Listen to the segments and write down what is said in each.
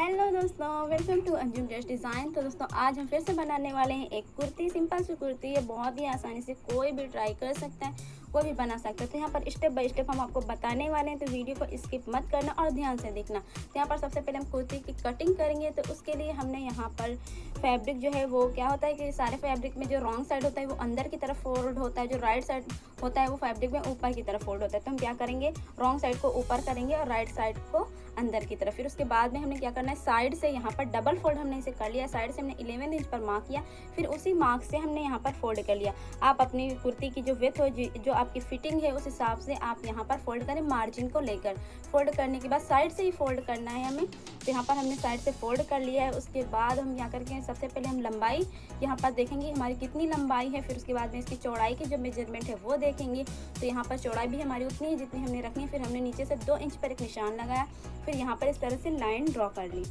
Hello दोस्तों, welcome to Anjum dress design. तो दोस्तों आज हम फिर से बनाने वाले हैं एक कुर्ती, सिंपल सी कुर्ती। ये बहुत ही आसानी से कोई भी ट्राई कर सकता है, कोई भी बना सकता है। तो यहाँ पर स्टेप बाय स्टेप हम आपको बताने वाले हैं, तो वीडियो को स्किप मत करना और ध्यान से देखना। तो यहाँ पर सबसे पहले हम कुर्ती की कटिंग करेंगे। तो उसके लिए हमने यहाँ पर फैब्रिक जो है वो क्या होता है कि सारे फैब्रिक में जो रॉन्ग साइड होता है वो अंदर की तरफ फोल्ड होता है, जो राइट साइड होता है वो फैब्रिक में ऊपर की तरफ फोल्ड होता है। तो हम क्या करेंगे, रॉन्ग साइड को ऊपर करेंगे और राइट साइड को अंदर की तरफ। फिर उसके बाद में हमने क्या करना है, साइड से यहाँ पर डबल फोल्ड हमने इसे कर लिया। साइड से हमने 11 इंच पर मार्क किया, फिर उसी मार्क से हमने यहाँ पर फोल्ड कर लिया। आप अपनी कुर्ती की जो विड्थ हो, जो आपकी फिटिंग है, उस हिसाब से आप यहाँ पर फोल्ड करें मार्जिन को लेकर। फोल्ड करने के बाद साइड से ही फोल्ड करना है हमें। तो यहाँ पर हमने साइड से फोल्ड कर लिया है। उसके बाद हम यहाँ करके सबसे पहले हम लंबाई यहाँ पर देखेंगे हमारी कितनी लंबाई है। फिर उसके बाद में इसकी चौड़ाई की जो मेजरमेंट है वो देखेंगे। तो यहाँ पर चौड़ाई भी हमारी उतनी है जितनी हमने रखनी है। फिर हमने नीचे से 2 इंच पर एक निशान लगाया, फिर यहाँ पर इस तरह से लाइन ड्रॉ कर ली।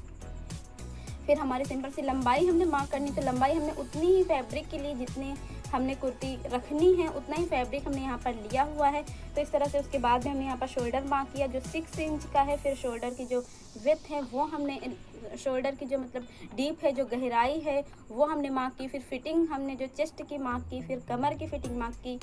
फिर हमारी सिंपल सी लंबाई हमने मार्क करनी। तो लंबाई हमने उतनी ही फैब्रिक के लिए जितने हमने कुर्ती रखनी है उतना ही फैब्रिक हमने यहाँ पर लिया हुआ है। तो इस तरह से उसके बाद में हमने यहाँ पर शोल्डर मार्क किया जो 6 इंच का है। फिर शोल्डर की जो विड्थ है वो हमने, शोल्डर की जो मतलब डीप है, जो गहराई है वो हमने मार्क की। फिर फिटिंग हमने जो चेस्ट की मार्क की, फिर कमर की फिटिंग मार्क की।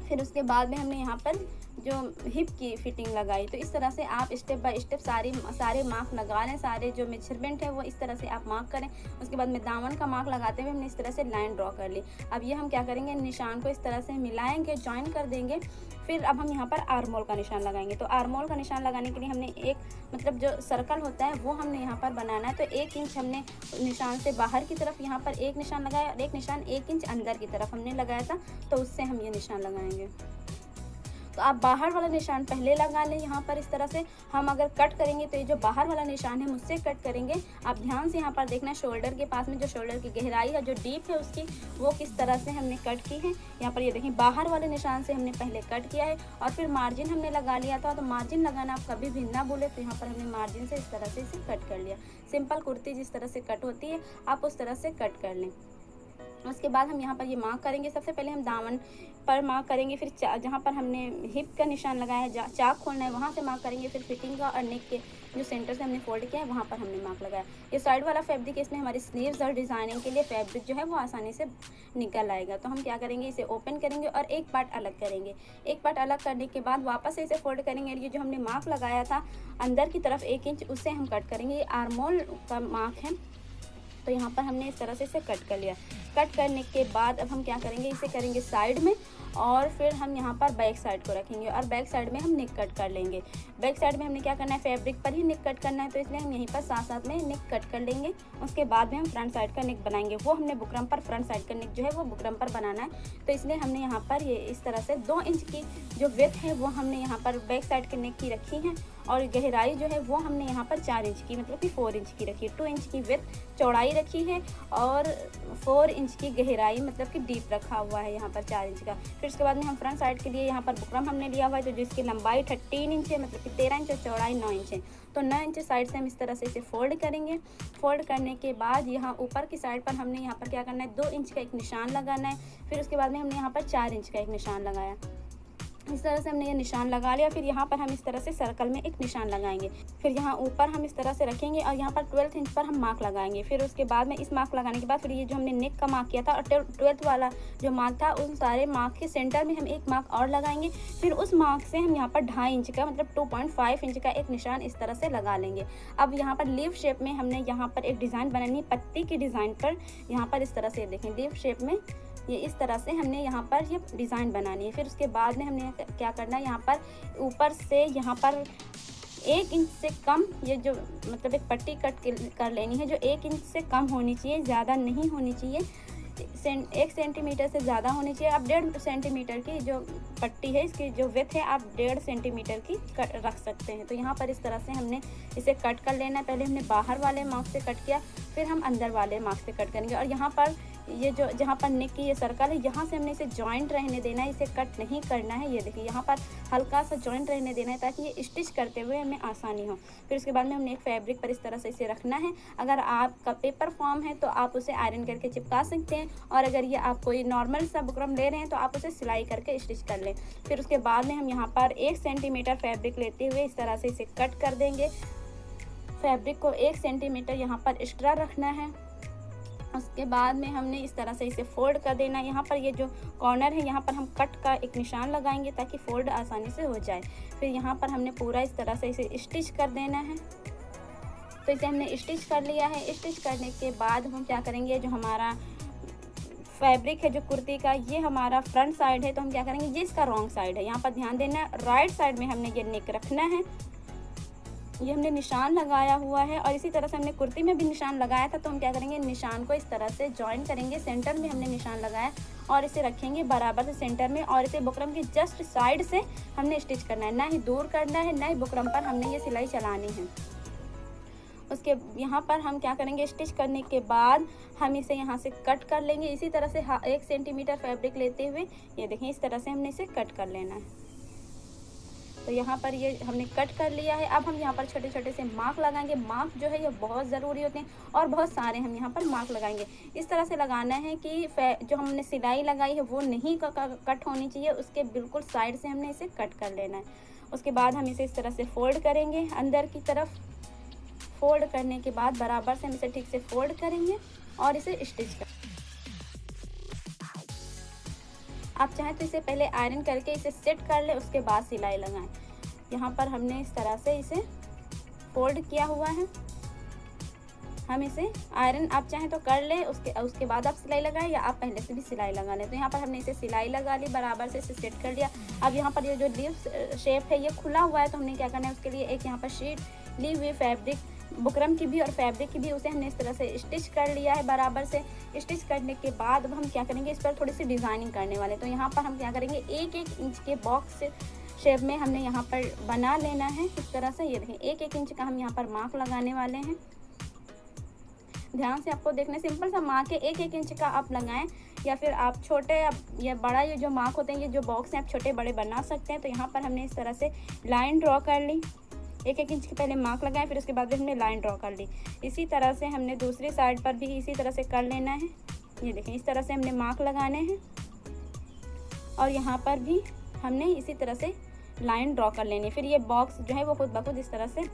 फिर उसके बाद में हमने यहाँ पर जो हिप की फिटिंग लगाई। तो इस तरह से आप स्टेप बाय स्टेप सारे मार्क लगा लें। सारे जो मेजरमेंट है वो इस तरह से आप मार्क करें। उसके बाद में दामन का मार्क लगाते हुए हमने इस तरह से लाइन ड्रॉ कर ली। अब ये हम क्या करेंगे, निशान को इस तरह से मिलाएंगे, ज्वाइन कर देंगे। फिर अब हम यहाँ पर आर्मोल का निशान लगाएंगे। तो आर्मोल का निशान लगाने के लिए हमने एक मतलब जो सर्कल होता है वो हमने यहाँ पर बनाना है। तो 1 इंच हमने निशान से बाहर की तरफ यहाँ पर एक निशान लगाया और एक निशान 1 इंच अंदर की तरफ हमने लगाया था। तो उससे हम ये निशान लगाएंगे। तो आप बाहर वाला निशान पहले लगा लें। यहाँ पर इस तरह से हम अगर कट करेंगे तो ये जो बाहर वाला निशान है मुझसे कट करेंगे। आप ध्यान से यहाँ पर देखना है, शोल्डर के पास में जो शोल्डर की गहराई है, जो डीप है उसकी, वो किस तरह से हमने कट की है। यहाँ पर ये देखें, बाहर वाले निशान से हमने पहले कट किया है और फिर मार्जिन हमने लगा लिया था। तो मार्जिन लगाना आप कभी भी ना भूलें। तो यहाँ पर हमने मार्जिन से इस तरह से इसे कट कर लिया। सिंपल कुर्ती जिस तरह से कट होती है आप उस तरह से कट कर लें। उसके बाद हम यहाँ पर ये मार्क करेंगे। सबसे पहले हम दामन पर मार्क करेंगे, फिर जहाँ पर हमने हिप का निशान लगाया है, चाक खोलना है, वहाँ से मार्क करेंगे। फिर फिटिंग का और नेक के जो सेंटर से हमने फोल्ड किया है वहाँ पर हमने मार्क लगाया। ये साइड वाला फैब्रिक है, इसमें हमारी स्लीव्स और डिज़ाइनिंग के लिए फैब्रिक जो है वो आसानी से निकल आएगा। तो हम क्या करेंगे, इसे ओपन करेंगे और एक पार्ट अलग करेंगे। एक पार्ट अलग करने के बाद वापस से इसे फोल्ड करेंगे। ये जो हमने मार्क लगाया था अंदर की तरफ 1 इंच, उससे हम कट करेंगे। ये आर्मोल का मार्क है। तो यहाँ पर हमने इस तरह से इसे कट कर लिया। कट करने के बाद अब हम क्या करेंगे, इसे करेंगे साइड में और फिर हम यहाँ पर बैक साइड को रखेंगे और बैक साइड में हम नेक कट कर लेंगे। बैक साइड में हमने क्या करना है, फैब्रिक पर ही नेक कट करना है। तो इसलिए हम यहीं पर साथ साथ में नेक कट कर लेंगे। उसके बाद में हम फ्रंट साइड का नेक बनाएंगे। वो हमने बुकरम पर, फ्रंट साइड का नेक जो है वो बुकरम पर बनाना है। तो इसलिए हमने यहाँ पर ये इस तरह से 2 इंच की जो विड्थ है वो हमने यहाँ पर बैक साइड के नेक की रखी है और गहराई जो है वो हमने यहाँ पर 4 इंच की मतलब कि 4 इंच की रखी है। 2 इंच की विड्थ चौड़ाई रखी है और 4 इंच की गहराई मतलब कि डीप रखा हुआ है यहाँ पर 4 इंच का। फिर उसके बाद में हम फ्रंट साइड के लिए यहाँ पर बुकरम हमने लिया हुआ है, तो जिसकी लंबाई 13 इंच है मतलब कि 13 इंच और चौड़ाई 9 इंच है। तो 9 इंच साइड से हम इस तरह से इसे फोल्ड करेंगे। फोल्ड करने के बाद यहाँ ऊपर की साइड पर हमने यहाँ पर क्या करना है, 2 इंच का एक निशान लगाना है। फिर उसके बाद में हमने यहाँ पर 4 इंच का एक निशान लगाया। इस तरह से हमने ये निशान लगा लिया। फिर यहाँ पर हम इस तरह से सर्कल में एक निशान लगाएंगे। फिर यहाँ ऊपर हम इस तरह से रखेंगे और यहाँ पर 12 इंच पर हम मार्क लगाएंगे। फिर उसके बाद में इस मार्क लगाने के बाद फिर ये जो हमने नेक का मार्क किया था और 12th वाला जो मार्क था, उन सारे मार्क के सेंटर में हम एक मार्क और लगाएंगे। फिर उस मार्क से हम यहाँ पर 2.5 इंच का मतलब 2.5 इंच का एक निशान इस तरह से लगा लेंगे। अब यहाँ पर लीफ शेप में हमने यहाँ पर एक डिज़ाइन बनानी है, पत्ती की डिज़ाइन पर। यहाँ पर इस तरह से देखें, लीफ शेप में ये इस तरह से हमने यहाँ पर ये डिज़ाइन बनानी है। फिर उसके बाद में हमने क्या करना है, यहाँ पर ऊपर से यहाँ पर 1 इंच से कम ये जो मतलब एक पट्टी कट कर लेनी है, जो 1 इंच से कम होनी चाहिए, ज़्यादा नहीं होनी चाहिए। 1 सेंटीमीटर से ज़्यादा होनी चाहिए। आप 1.5 सेंटीमीटर की जो पट्टी है, इसकी जो विड्थ है आप 1.5 सेंटीमीटर की रख सकते हैं। तो यहाँ पर इस तरह से हमने इसे कट कर लेना है। पहले हमने बाहर वाले मार्क से कट किया, फिर हम अंदर वाले मार्क से कट करेंगे और यहाँ पर ये जो जहाँ पर नेक की ये सर्कल है, यहाँ से हमने इसे जॉइंट रहने देना है, इसे कट नहीं करना है। ये देखिए यहाँ पर हल्का सा जॉइंट रहने देना है ताकि ये स्टिच करते हुए हमें आसानी हो। फिर उसके बाद में हमने एक फैब्रिक पर इस तरह से इसे रखना है। अगर आपका पेपर फॉर्म है तो आप उसे आयरन करके चिपका सकते हैं, और अगर ये आप कोई नॉर्मल सा बुकरम ले रहे हैं तो आप उसे सिलाई करके स्टिच कर लें। फिर उसके बाद में हम यहाँ पर 1 सेंटीमीटर फैब्रिक लेते हुए इस तरह से इसे कट कर देंगे। फैब्रिक को 1 सेंटीमीटर यहाँ पर एक्स्ट्रा रखना है। उसके बाद में हमने इस तरह से इसे फोल्ड कर देना है। यहाँ पर ये जो कॉर्नर है यहाँ पर हम कट का एक निशान लगाएंगे ताकि फोल्ड आसानी से हो जाए। फिर यहाँ पर हमने पूरा इस तरह से इसे स्टिच कर देना है। तो इसे हमने स्टिच कर लिया है। स्टिच करने के बाद हम क्या करेंगे, जो हमारा फैब्रिक है जो कुर्ती का, ये हमारा फ्रंट साइड है, तो हम क्या करेंगे, ये इसका रॉन्ग साइड है। यहाँ पर ध्यान देना है, राइट साइड में हमने ये नेक रखना है। ये हमने निशान लगाया हुआ है, और इसी तरह से हमने कुर्ती में भी निशान लगाया था। तो हम क्या करेंगे, निशान को इस तरह से जॉइन करेंगे। सेंटर में हमने निशान लगाया और इसे रखेंगे बराबर से सेंटर में, और इसे बुकरम की जस्ट साइड से हमने स्टिच करना है, ना ही दूर करना है, ना ही बुकरम पर हमने ये सिलाई चलानी है। उसके यहाँ पर हम क्या करेंगे, स्टिच करने के बाद हम इसे यहाँ से कट कर लेंगे। इसी तरह से 1 सेंटीमीटर फैब्रिक लेते हुए ये देखें इस तरह से हमने इसे कट कर लेना है। तो यहाँ पर ये हमने कट कर लिया है। अब हम यहाँ पर छोटे छोटे से मार्क लगाएंगे। मार्क जो है ये बहुत ज़रूरी होते हैं, और बहुत सारे हम यहाँ पर मार्क लगाएंगे। इस तरह से लगाना है कि जो हमने सिलाई लगाई है वो नहीं कट होनी चाहिए, उसके बिल्कुल साइड से हमने इसे कट कर लेना है। उसके बाद हम इसे इस तरह से फोल्ड करेंगे अंदर की तरफ। फोल्ड करने के बाद बराबर से हम इसे ठीक से फोल्ड करेंगे और इसे स्टिच करेंगे। आप चाहें तो इसे पहले आयरन करके इसे सेट कर ले, उसके बाद सिलाई लगाएं। यहाँ पर हमने इस तरह से इसे फोल्ड किया हुआ है। हम इसे आयरन आप चाहें तो कर ले, उसके बाद आप सिलाई लगाएं, या आप पहले से भी सिलाई लगा लें। तो यहाँ पर हमने इसे सिलाई लगा ली, बराबर से इसे सेट कर लिया। अब यहाँ पर ये जो लीव शेप है ये खुला हुआ है, तो हमने क्या करना है, उसके लिए एक यहाँ पर शीट ली हुई फैब्रिक, बुकरम की भी और फैब्रिक की भी, उसे हमने इस तरह से स्टिच कर लिया है बराबर से। स्टिच करने के बाद अब हम क्या करेंगे, इस पर थोड़ी सी डिज़ाइनिंग करने वाले। तो यहाँ पर हम क्या करेंगे, 1-1 इंच के बॉक्स शेप में हमने यहाँ पर बना लेना है इस तरह से। ये देखें 1-1 इंच का हम यहाँ पर मार्क लगाने वाले हैं। ध्यान से आपको देखना, सिंपल सा मार्क है, 1-1 इंच का आप लगाएं, या फिर आप छोटे या बड़ा ये जो मार्क होते हैं, ये जो बॉक्स हैं आप छोटे बड़े बना सकते हैं। तो यहाँ पर हमने इस तरह से लाइन ड्रॉ कर ली। 1-1 इंच के पहले मार्क लगाएं, फिर उसके बाद भी हमने लाइन ड्रॉ कर ली। इसी तरह से हमने दूसरी साइड पर भी इसी तरह से कर लेना है। ये देखें इस तरह से हमने मार्क लगाने हैं, और यहाँ पर भी हमने इसी तरह से लाइन ड्रॉ कर लेनी है। फिर ये बॉक्स जो है वो खुद ब खुद इस तरह से।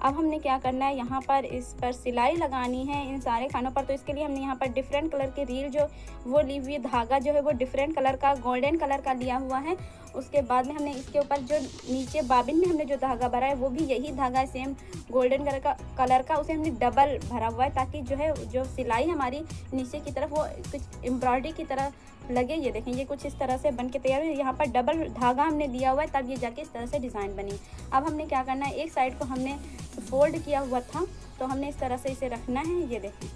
अब हमने क्या करना है, यहाँ पर इस पर सिलाई लगानी है इन सारे खानों पर। तो इसके लिए हमने यहाँ पर डिफरेंट कलर के रील जो वो ली हुई, धागा जो है वो डिफरेंट कलर का, गोल्डन कलर का लिया हुआ है। उसके बाद में हमने इसके ऊपर जो नीचे बाबिन में हमने जो धागा भरा है वो भी यही धागा है, सेम गोल्डन कलर का उसे हमने डबल भरा हुआ है, ताकि जो है जो सिलाई हमारी नीचे की तरफ वो कुछ एम्ब्रॉयडरी की तरह लगे। ये देखें ये कुछ इस तरह से बन के तैयार है। यहाँ पर डबल धागा हमने दिया हुआ है, तब ये जाके इस तरह से डिज़ाइन बनी। अब हमने क्या करना है, एक साइड को हमने फोल्ड किया हुआ था, तो हमने इस तरह से इसे रखना है। ये देखें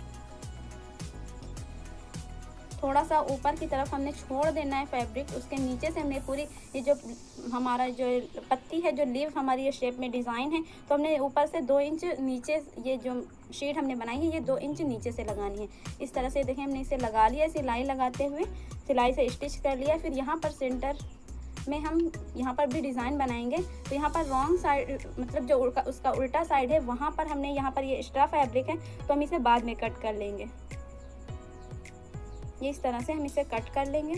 थोड़ा सा ऊपर की तरफ हमने छोड़ देना है फैब्रिक, उसके नीचे से हमने पूरी ये जो हमारा जो पत्ती है, जो लीव हमारी ये शेप में डिज़ाइन है, तो हमने ऊपर से 2 इंच नीचे ये जो शीट हमने बनाई है ये 2 इंच नीचे से लगानी है। इस तरह से देखें हमने इसे लगा लिया, सिलाई लगाते हुए सिलाई से स्टिच कर लिया। फिर यहाँ पर सेंटर में हम यहाँ पर भी डिज़ाइन बनाएंगे। तो यहाँ पर रॉन्ग साइड मतलब जो उसका उल्टा साइड है, वहाँ पर हमने यहाँ पर ये एक्स्ट्रा फैब्रिक है, तो हम इसे बाद में कट कर लेंगे। ये इस तरह से हम इसे कट कर लेंगे।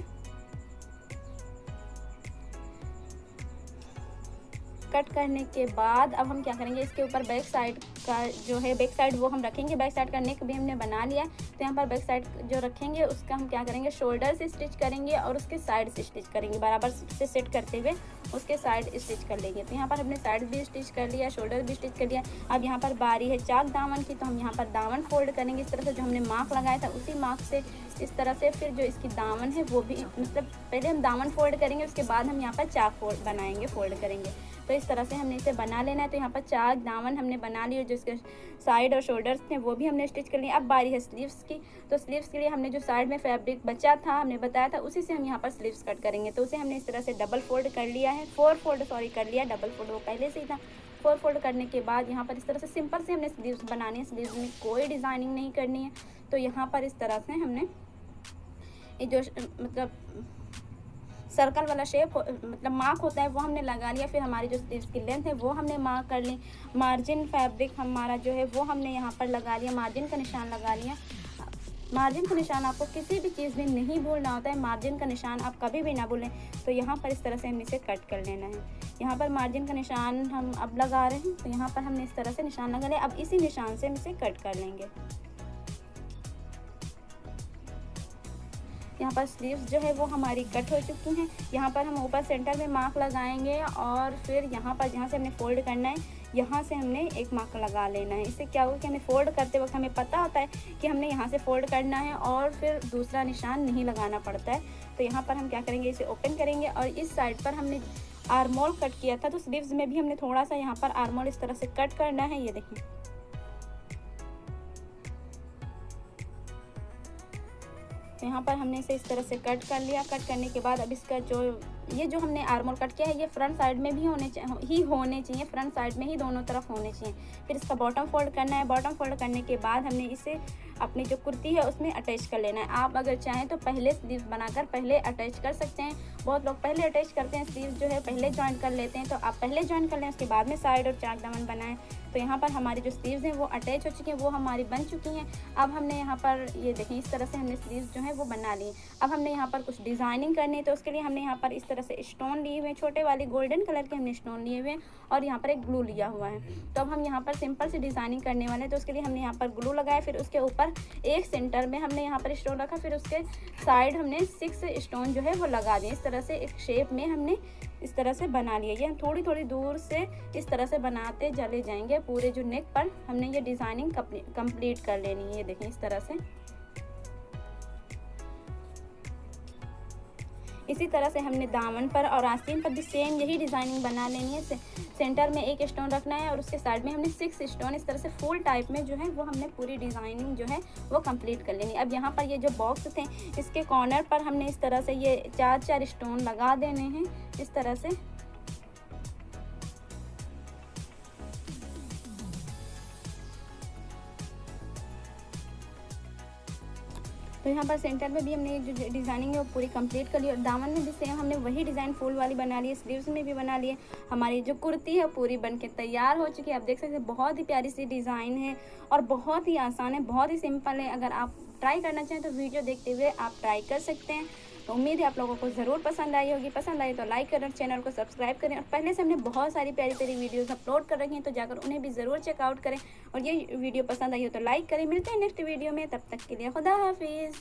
कट करने के बाद अब हम क्या करेंगे, इसके ऊपर बैक साइड का जो है बैक साइड वो हम रखेंगे। बैक साइड का नेक भी हमने बना लिया है, तो यहाँ पर बैक साइड जो रखेंगे उसका हम क्या करेंगे, शोल्डर से स्टिच करेंगे और उसके साइड से स्टिच करेंगे, बराबर से सेट करते हुए उसके साइड स्टिच कर लेंगे। तो यहाँ पर हमने साइड भी स्टिच कर लिया, शोल्डर भी स्टिच कर लिया। अब यहाँ पर बारी है चाक दामन की, तो हम यहाँ पर दामन फोल्ड करेंगे इस तरह से। जो हमने मार्क लगाया था उसी मार्क से इस तरह से। फिर जो इसकी दामन है वो भी मतलब पहले हम दामन फोल्ड करेंगे, उसके बाद हम यहाँ पर चाक फोल्ड बनाएंगे, फोल्ड करेंगे। तो इस तरह से हमने इसे बना लेना है। तो यहाँ पर 4 दामन हमने बना लिए, जो इसके साइड और शोल्डर्स थे वो भी हमने स्टिच कर लिए। अब बारी है स्लीव्स की। तो स्लीव्स के लिए हमने जो साइड में फैब्रिक बचा था, हमने बताया था, उसी से हम यहाँ पर स्लीव्स कट करेंगे। तो उसे हमने इस तरह से डबल फोल्ड कर लिया है, 4 फोल्ड कर लिया, डबल फोल्ड वो पहले से ही था। 4 फोल्ड करने के बाद यहाँ पर इस तरह से सिंपल से हमने स्लीव्स बनानी है, स्लीव्स में कोई डिज़ाइनिंग नहीं करनी है। तो यहाँ पर इस तरह से हमने ये जो मतलब सर्कल वाला शेप मतलब मार्क होता है वो हमने लगा लिया। फिर हमारी जो स्लीव्स की लेंथ है वो हमने मार्क कर ली। मार्जिन फैब्रिक हमारा जो है वो हमने यहाँ पर लगा लिया, मार्जिन का निशान लगा लिया। मार्जिन का निशान आपको किसी भी चीज़ में नहीं भूलना होता है, मार्जिन का निशान आप कभी भी ना भूलें। तो यहाँ पर इस तरह से हमें इसे कट कर लेना है। यहाँ पर मार्जिन का निशान हम अब लगा रहे हैं, तो यहाँ पर हमने इस तरह से निशान लगा लिया। अब इसी निशान से हम इसे कट कर लेंगे। यहाँ पर स्लीव्स जो है वो हमारी कट हो चुकी हैं। यहाँ पर हम ऊपर सेंटर में मार्क लगाएंगे और फिर यहाँ पर जहाँ से हमने फोल्ड करना है यहाँ से हमने एक मार्क लगा लेना है। इससे क्या होगा कि हमें फोल्ड करते वक्त हमें पता होता है कि हमने यहाँ से फोल्ड करना है और फिर दूसरा निशान नहीं लगाना पड़ता है। तो यहाँ पर हम क्या करेंगे, इसे ओपन करेंगे और इस साइड पर हमने आर्मोल कट किया था, तो स्लीव्स में भी हमने थोड़ा सा यहाँ पर आर्मोल इस तरह से कट करना है। ये देखिए, तो यहाँ पर हमने इसे इस तरह से कट कर लिया। कट करने के बाद अब इसका जो हमने आर्मोल कट किया है ये फ्रंट साइड में भी होने चाहिए, फ्रंट साइड में ही दोनों तरफ होने चाहिए। फिर इसका बॉटम फोल्ड करना है। बॉटम फोल्ड करने के बाद हमने इसे अपनी जो कुर्ती है उसमें अटैच कर लेना है। आप अगर चाहें तो पहले स्लीव्स बनाकर पहले अटैच कर सकते हैं। बहुत लोग पहले अटैच करते हैं, स्लीव्स जो है पहले ज्वाइन कर लेते हैं। तो आप पहले ज्वाइन कर लें, उसके बाद में साइड और 4 दामन बनाएं। तो यहाँ पर हमारी जो स्लीव्स हैं वो अटैच हो चुकी हैं, वो हमारी बन चुकी हैं। अब हमने यहाँ पर ये देखें, इस तरह से हमने स्लीव्स जो है वो बना ली। अब हमने यहाँ पर कुछ डिज़ाइनिंग करनी है, तो उसके लिए हमने यहाँ पर इस तरह से स्टोन लिए हुए हैं, छोटे वाले गोल्डन कलर के हमने स्टोन लिए हुए हैं और यहाँ पर एक ग्लू लिया हुआ है। तो अब हम यहाँ पर सिंपल सी डिज़ाइनिंग करने वाले हैं। तो उसके लिए हमने यहाँ पर ग्लू लगाया, फिर उसके ऊपर एक सेंटर में हमने यहाँ पर स्टोन रखा, फिर उसके साइड हमने 6 स्टोन जो है वो लगा दिए। इस तरह से एक शेप में हमने इस तरह से बना लिया। ये हम थोड़ी थोड़ी दूर से इस तरह से बनाते चले जाएंगे। पूरे जो नेक पर हमने ये डिज़ाइनिंग कंप्लीट कर लेनी है। ये देखें, इस तरह से इसी तरह से हमने दामन पर और आस्तीन पर भी सेम यही डिज़ाइनिंग बना लेनी है। सेंटर में एक स्टोन रखना है और उसके साइड में हमने 6 स्टोन इस तरह से फुल टाइप में जो है वो हमने पूरी डिज़ाइनिंग जो है वो कंप्लीट कर लेनी है। अब यहाँ पर ये जो बॉक्स थे इसके कॉर्नर पर हमने इस तरह से ये 4-4 स्टोन लगा देने हैं इस तरह से। तो यहाँ पर सेंटर में भी हमने जो डिज़ाइनिंग है वो पूरी कंप्लीट कर ली और दामन में भी सेम हमने वही डिज़ाइन फुल वाली बना ली है, स्लीव्स में भी बना लिए। हमारी जो कुर्ती है पूरी बनके तैयार हो चुकी है। आप देख सकते हैं बहुत ही प्यारी सी डिज़ाइन है और बहुत ही आसान है, बहुत ही सिंपल है। अगर आप ट्राई करना चाहें तो वीडियो देखते हुए आप ट्राई कर सकते हैं। तो उम्मीद है आप लोगों को ज़रूर पसंद आई होगी। पसंद आई तो लाइक करें, चैनल को सब्सक्राइब करें और पहले से हमने बहुत सारी प्यारी प्यारी वीडियोस अपलोड कर रखी हैं, तो जाकर उन्हें भी ज़रूर चेकआउट करें। और ये वीडियो पसंद आई हो तो लाइक करें। मिलते हैं नेक्स्ट वीडियो में, तब तक के लिए खुदा हाफिज़।